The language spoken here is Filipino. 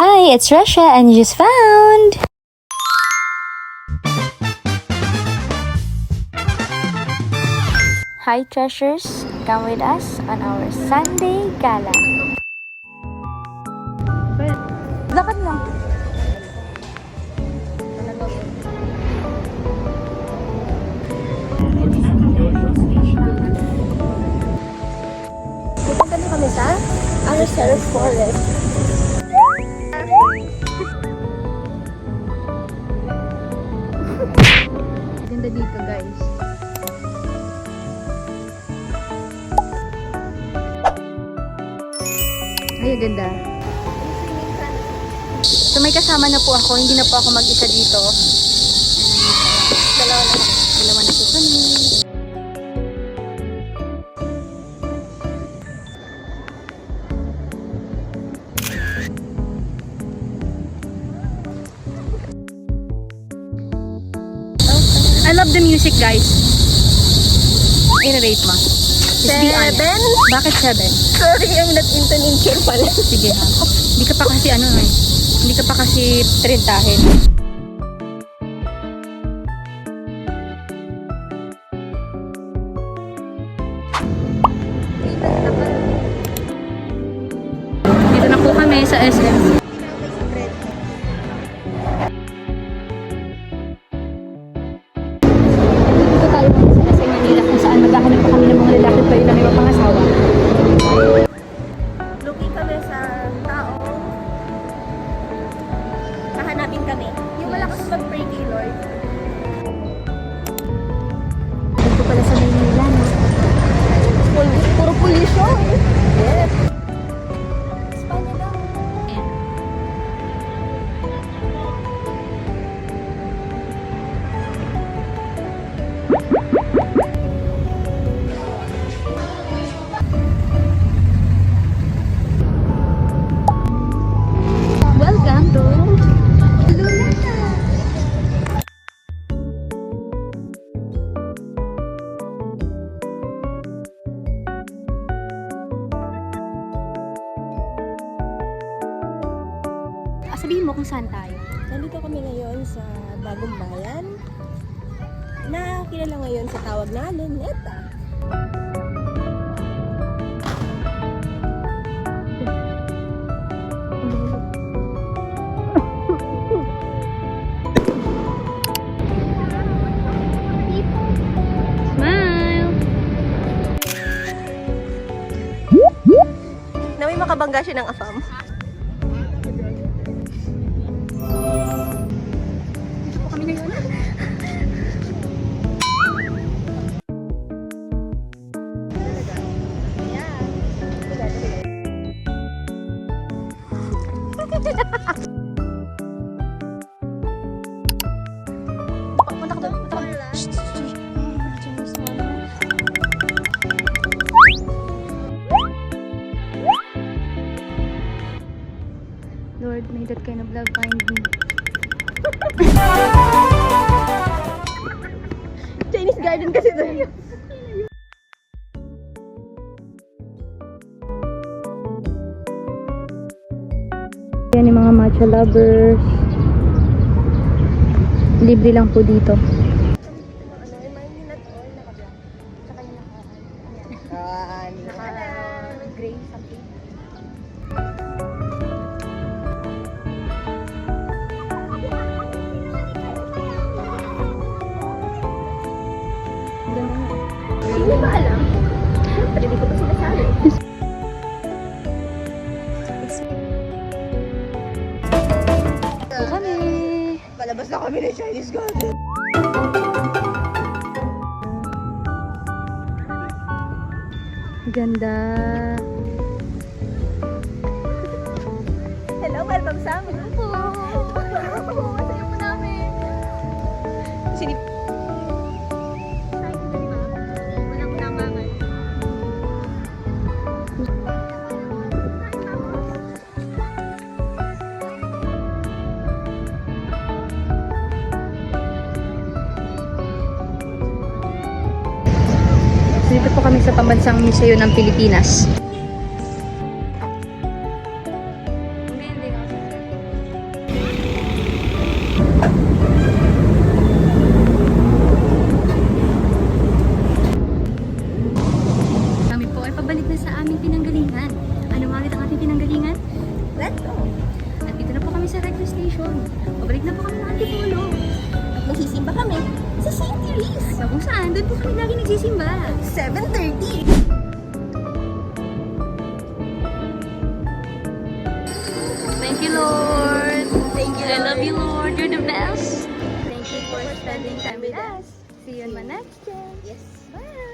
Hi, it's Russia and you just found... Hi treasures, come with us on our Sunday Gala. Lakad lang. Pupunta na kami sa Araceli Forest. Ganda dito guys. Ay, ganda. So may kasama na po ako, hindi na po ako mag-isa dito. Dalawa na po kami. I love the music guys. I-rate mo. Seven? Bakit 7? Sorry, I'm not into nature pala. Sige ha. Hindi ka pa kasi hindi ka pa kasi trentahin. Dito na po kami sa SM. Dito tayo sa SM Manila kung saan maghahanap pa kami ng mga lalaki pa rin na may pangasawa. Looking kami sa tao. Hahanapin kami. Yung malakas mag-pray kay Lord. Dito pala sa Manila, no? Puro pollution. Yes. Espanya daw. Welcome to sabihin mo kung saan tayo. Nandito kami ngayon sa Bagong Bayan na kilala ngayon sa tawag na Luneta. Smile! Na may makabangga siya ng afam. Kami ngayon. Punta ka doon. Punta ka doon. Lord, may that kind of love find me. Chinese garden kasi doon. Yan yung mga matcha lovers. Libre lang po dito. Naka-gray something. Hindi ba alam? Pwede di ko pa sinasabi. Kami. Palabas na kami ng Chinese garden. Ganda. Hello, welcome sa amin. Hello po. Masaya po namin. Sinip. Walang namangan. Dito po kami sa Pambansang Museo ng Pilipinas. pabalik na sa aming pinanggalingan. Ano nga ulit ang ating pinanggalingan? Let's go! At dito na po kami sa recto station. Pabalik na po kami ng Antipolo. At magsisimba kami sa St. Therese. Sa kung saan, doon po kami lagi nagsisimba. 7:30. Thank you, Lord. Thank you, I love Lord. you, Lord. You're the best. Thank you for spending time with us. See you on my next day. Yes. Bye.